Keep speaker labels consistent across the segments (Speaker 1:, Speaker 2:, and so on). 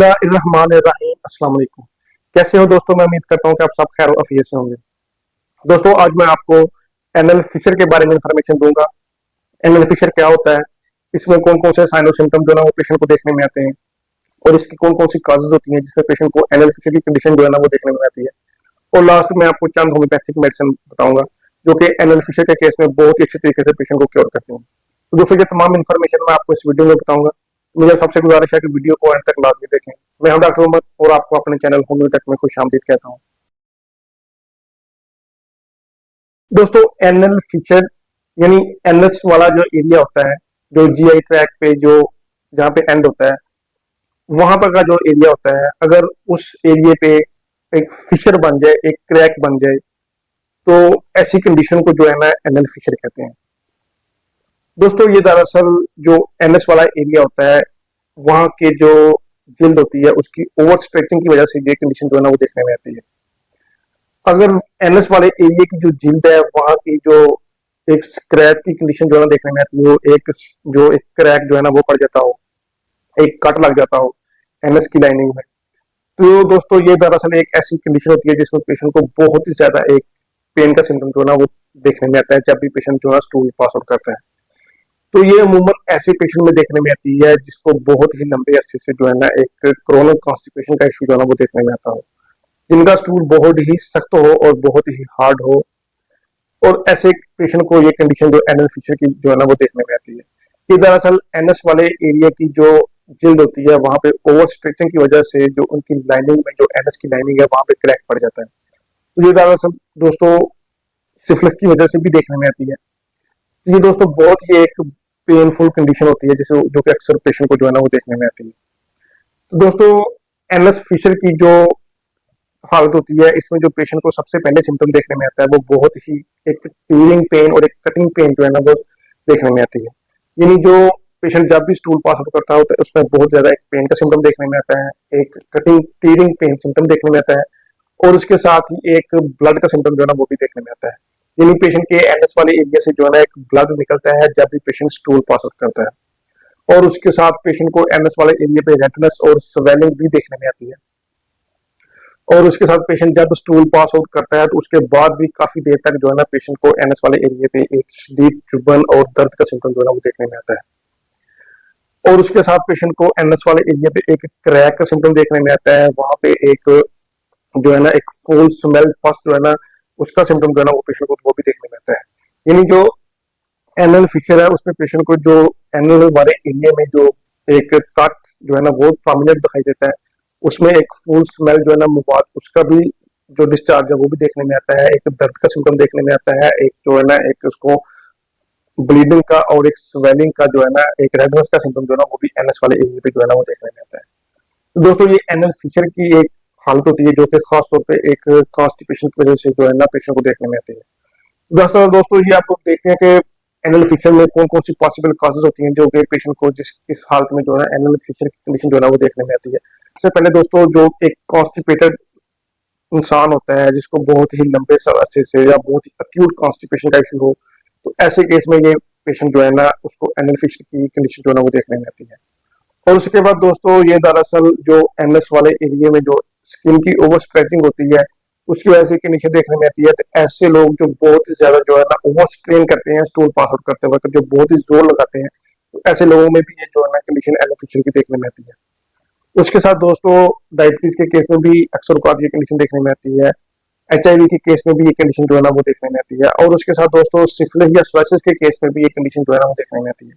Speaker 1: बिस्मिल्लाहिर्रहमानिर्रहीम। अस्सलाम वालेकुम। कैसे हो दोस्तों? मैं उम्मीद करता हूँ कि आप सब खैर आफियत से होंगे। दोस्तों, आज मैं आपको एनएल फिशर के बारे में इंफॉर्मेशन दूंगा। एनएल फिशर क्या होता है, इसमें कौन कौन से साइन और सिम्टम जो है ना वो पेशेंट को देखने में आते हैं, और इसकी कौन कौन सी काजेज होती हैं जिससे पेशेंट को एनएल फिशर की कंडीशन जो है ना वो देखने में आती है। और लास्ट में आपको चंद होम्योपैथिक मेडिसिन बताऊंगा जो कि एनएल फिशर के केस में बहुत ही अच्छे तरीके से पेशेंट को क्योर करते हैं। तो दोस्तों, ये तमाम इन्फॉर्मेशन मैं आपको इस वीडियो में बताऊंगा। मुझे सबसे गुजारिश है कि वीडियो को अंत तक लाजमी देखें। मैं हूं डॉक्टर उमर और आपको अपने चैनल होम्योपैथ में खुश आमदीद कहता हूं। दोस्तों, एनएल फिशर यानी एनएस वाला जो एरिया होता है, जो जीआई ट्रैक पे जो जहाँ पे एंड होता है, वहां पर का जो एरिया होता है, अगर उस एरिया पे एक फिशर बन जाए, एक क्रैक बन जाए, तो ऐसी कंडीशन को जो है ना एनएल फिशर कहते हैं। दोस्तों, ये दरअसल जो एनएस वाला एरिया होता है, वहां के जो जिल्द होती है उसकी ओवर स्ट्रेचिंग की वजह से ये कंडीशन जो है ना वो देखने में आती है। अगर एनएस वाले एरिया की जो जिल्द है, वहां की जो एक क्रैक की कंडीशन जो है ना देखने में आती है, एक क्रैक जो है ना वो पड़ जाता हो, एक कट लग जाता हो एनएस की लाइनिंग में, तो दोस्तों ये दरअसल एक ऐसी कंडीशन होती है जिसमें पेशेंट को बहुत ही ज्यादा एक पेन का सिम्टम जो है ना वो देखने में आता है जब भी पेशेंट जो है स्टूल पास आउट करता है। तो ये अमूमन ऐसे पेशेंट में देखने में आती है जिसको बहुत ही लंबे अरसे से जो है ना एक क्रोनिक कॉन्स्टिपेशन का इशू जो है ना वो देखने में आता हो, जिनका स्टूल बहुत ही सख्त हो और बहुत ही हार्ड हो, और ऐसे पेशेंट को ये कंडीशन जो एनएल फिशर की जो है ना वो देखने में आती है। ये दरअसल एनएस वाले एरिया की जो जिल्द होती है, वहां पे ओवर स्ट्रेचिंग की वजह से जो उनकी लाइनिंग में जो एनएस की लाइनिंग है वहां पे क्रैक पड़ जाता है। तो ये दरअसल दोस्तों सिफिलिस की वजह से भी देखने में आती है। तो ये दोस्तों बहुत ही एक पेनफुल कंडीशन होती है जिसे जो कि अक्सर पेशेंट को जो है ना वो देखने में आती है। तो दोस्तों, एनएस फिशर की जो हालत होती है, इसमें जो पेशेंट को सबसे पहले सिम्टम देखने में आता है वो बहुत ही एक टीयरिंग पेन और एक कटिंग पेन जो है ना वो देखने में आती है। यानी जो पेशेंट जब भी स्टूल पास आउट करता है तो उसमें बहुत ज्यादा एक पेन का सिम्टम देखने में आता है, एक कटिंग टीयरिंग पेन सिम्टम देखने में आता है, और उसके साथ ही एक ब्लड का सिम्टम जो है ना वो भी देखने में आता है। यानी पेशेंट के एनएस वाले एरिया से जो है ना एक ब्लड निकलता है जब भी पेशेंट स्टूल पास आउट करता है, और उसके साथ पेशेंट को एनएस वाले एरिया पे रेडनेस और स्वेलिंग भी देखने में आती है। और उसके साथ पेशेंट जब स्टूल पास आउट करता है तो उसके बाद भी काफी देर तक जो है ना पेशेंट को एनएस वाले एरिया पे एक शदीद चुभन और दर्द का सिम्टम जो है ना वो देखने में आता है। और उसके साथ पेशेंट को एनएस वाले एरिया पे एक क्रैक का सिम्टम देखने में आता है, वहां पे एक जो है ना एक फुल स्मेल फर्स्ट जो है ना उसका सिम्टम जो है ना वो पेशेंट को वो भी देखने में आता है। यानी जो एनएल फिशर है उसमें पेशेंट को जो एनएल वाले एरिया में जो एक कट जो है ना वो प्रोमिनेंट दिखाई देता है, उसमें एक फुल स्मेल जो है ना मुवाद उसका भी जो डिस्चार्ज है वो भी देखने में आता है, एक दर्द का सिम्टम देखने में आता है, एक जो है ना एक उसको ब्लीडिंग का और एक स्वेलिंग का जो है ना एक रेडनेस का सिम्टम जो है ना वो भी एनएस वाले एरिया पे जो है ना वो देखने में आता है। तो दोस्तों, ये एनएल फिशर की एक हालत होती है जो कि खास तौर पे एक कॉन्स्टिपेशन की वजह से जो है ना पेशेंट को देखने में आती है। दोस्तों ये आप लोग देखते हैं कि एनएल फिशर में कौन कौन सी पॉसिबल काजेज होती हैं जो कि पेशेंट को जिस इस हालत में जो है एनएल फिशर की कंडीशन जो है ना वो देखने में आती है। सबसे पहले दोस्तों, जो एक कॉन्स्टिपेटेड इंसान होता है जिसको बहुत ही लंबे अरसे से या बहुत ही अक्यूट कॉन्स्टिपेशन का इशू हो, तो ऐसे केस में ये पेशेंट जो है ना उसको एनएल फिशर की कंडीशन जो है ना वो देखने में आती है। और उसके बाद दोस्तों, ये दरअसल जो एमएस वाले एरिया में जो स्किन की ओवर स्ट्रेचिंग होती है उसकी वजह से कंडीशन देखने में आती है। तो ऐसे लोग जो बहुत ही ज्यादा जो है ना ओवर स्ट्रेन करते हैं स्टूल पास आउट करते वक्त, जो बहुत ही जोर लगाते हैं, तो ऐसे लोगों में भी ये जो है ना कंडीशन एलोफिशियल की देखने में आती है। उसके साथ दोस्तों, डायबिटीज के केस में भी अक्सर औकात ये कंडीशन देखने में आती है। एचआईवी के केस में भी ये कंडीशन जो है ना वो देखने में आती है। और उसके साथ दोस्तों, सिफिलिस या सोरियासिस के केस में भी ये कंडीशन जो है ना वो देखने में आती है।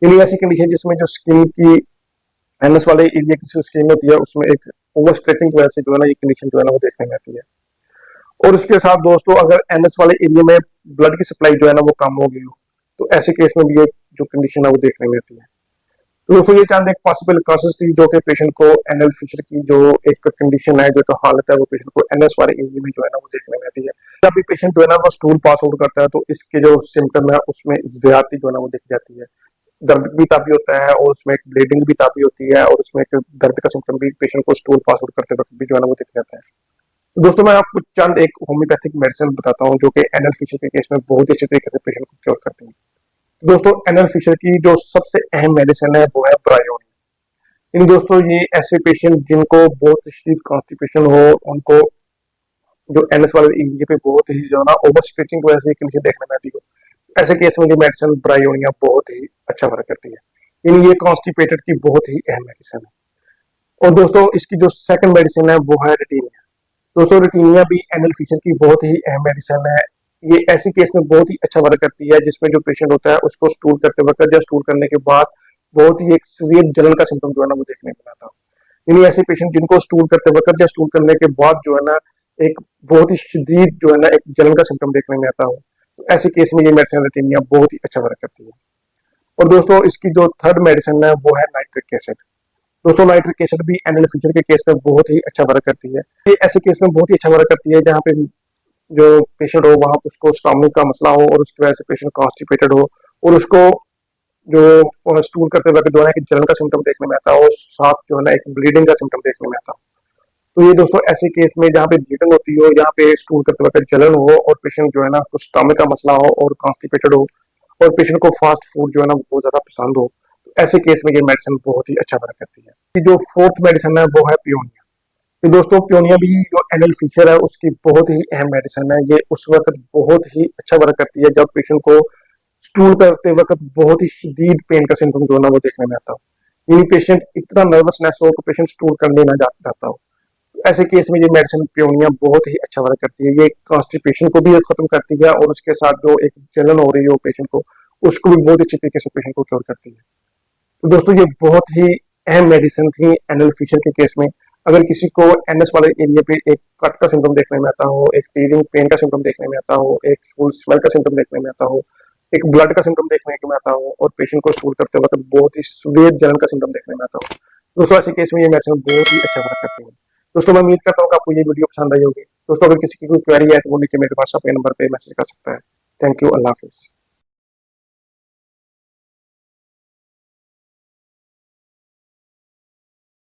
Speaker 1: यानी ऐसी कंडीशन जिसमें जो स्किन की एनएस वाले एरिया की जो स्किन होती है उसमें एक ओवर स्ट्रेचिंग की वजह से जो है ना ये कंडीशन जो है ना वो देखने में आती है। और उसके साथ दोस्तों, अगर एनएस वाले एरिया में ब्लड की सप्लाई जो है ना वो कम हो गई हो, तो ऐसे केस में भी ये जो कंडीशन है वो देखने में आती है। तो दोस्तों, ये चंद एक पॉसिबल कॉजेज थी जो कि पेशेंट को एनएल फिशर की जो एक कंडीशन है, जो एक हालत है, वो पेशेंट को एनएस वाले एरिया में जो है ना वो देखने में आती है। जब भी पेशेंट जो है ना वो स्टूल पास आउट करता है तो इसके जो सिम्टम है उसमें ज्यादती जो है ना वो दिख जाती है, दर्द भी काफी होता है, और उसमें एक ब्लीडिंग भी काफी होती है, और उसमें एक दर्द का सिम्टम भी पेशेंट को स्टूल पास आउट करते वक्त भी जो है ना वो दिख जाता है। तो दोस्तों, मैं आपको चंद एक होम्योपैथिक मेडिसिन बताता हूँ जो कि एनएल फिशर के केस में बहुत ही अच्छे तरीके से पेशेंट को क्योर करती है। दोस्तों, एनएल फिशर की जो सबसे अहम मेडिसिन है वो है ब्रायोनी। इन दोस्तों ये ऐसे पेशेंट जिनको बहुत शदीद कॉन्स्टिपेशन हो, उनको जो एनएस वाले एरिया पे बहुत ही जो है ना ओवर स्ट्रेचिंग की वजह से कंडीशन देखने में आती हो, ऐसे केस में ये मेडिसिन ब्रायोनिया बहुत ही अच्छा वर्क करती है। यानी ये कॉन्स्टिपेटेड की बहुत ही अहम मेडिसिन है। और दोस्तों इसकी जो सेकंड मेडिसिन है वो है रेटिनिया। दोस्तों रेटिनिया भी एनल फिशर की बहुत ही अहम मेडिसिन है। ये ऐसी केस में बहुत ही अच्छा वर्क करती है जिसमें जो पेशेंट होता है उसको स्टूल करते वक्त या स्टूल करने के बाद बहुत ही एक सीवियर जलन का सिम्टम जो है ना वो देखने को आता है। यानी ऐसे पेशेंट जिनको स्टूल करते वक्त या स्टूल करने के बाद जो है ना एक बहुत ही शदीद जो है ना एक जलन का सिम्टम देखने में आता हो, तो ऐसे केस में ये मेडिसिन रेटिनिया बहुत ही अच्छा वर्क करती है। और दोस्तों इसकी जो थर्ड मेडिसिन है वो है नाइट्रिक एसिड। दोस्तों नाइट्रिक एसिड भी एनल फीचर के केस में बहुत ही अच्छा वर्क करती है। ये ऐसे केस में बहुत ही अच्छा वर्क करती है जहाँ पे जो पेशेंट हो वहां उसको स्टमक का मसला हो और उसकी वजह से पेशेंट कॉन्स्टिपेटेड हो और उसको जो स्टूल करते वक्त जो है एक जलन का सिम्टम देखने में आता हो, साथ जो है ना एक ब्लीडिंग का सिम्टम देखने में आता हो। तो ये दोस्तों ऐसे केस में जहाँ पे ब्लीडिंग होती हो, जहाँ पे स्टूल करते वक्त जलन हो और पेशेंट जो है ना उसको स्टमक का मसला हो और कॉन्स्टिपेटेड हो और पेशेंट को फास्ट फूड जो है ना बहुत ज्यादा पसंद हो, तो ऐसे केस में ये मेडिसिन बहुत ही अच्छा वर्क करती है। जो फोर्थ मेडिसिन है वो है पियोनिया। तो दोस्तों पियोनिया भी जो एनल फीचर है उसकी बहुत ही अहम मेडिसिन है। ये उस वक्त बहुत ही अच्छा वर्क करती है जब पेशेंट को स्टूल करते वक्त बहुत ही शदीद पेन का सिम्टम जो है ना वो देखने में आता हो। यानी पेशेंट इतना नर्वसनेस हो कि पेशेंट स्टूल करने ना जाता हो, तो ऐसे केस में ये मेडिसिन पियोनिया बहुत ही अच्छा वर्क करती है। ये कॉन्स्टिपेशन को भी खत्म करती है और उसके साथ जो एक जलन हो रही हो पेशेंट को उसको भी बहुत अच्छी तरीके से पेशेंट को क्योर करती है। तो दोस्तों ये बहुत ही अहम मेडिसिन थी एनल फिशर के केस में। अगर किसी को एनएस वाले एरिया पे एक कट का सिम्टम देखने में आता हो, एक टीजिंग पेन का सिम्टम देखने में आता हो, एक फुल स्मेल का सिम्टम देखने में आता हो, एक ब्लड का सिम्टम देखने में आता हो और पेशेंट को स्टूल करते वक्त बहुत ही सुवेद जलन का सिम्टम देखने में आता हो, दोस्तों ऐसे केस में ये मेडिसिन बहुत ही अच्छा वर्क करती है। दोस्तों मैं उम्मीद करता हूँ कि आपको ये वीडियो पसंद आई होगी। दोस्तों अगर किसी की कोई क्वेरी है तो वो नीचे मेरे व्हाट्सएप नंबर पे मैसेज कर सकता है। Thank you, Allah Hafiz.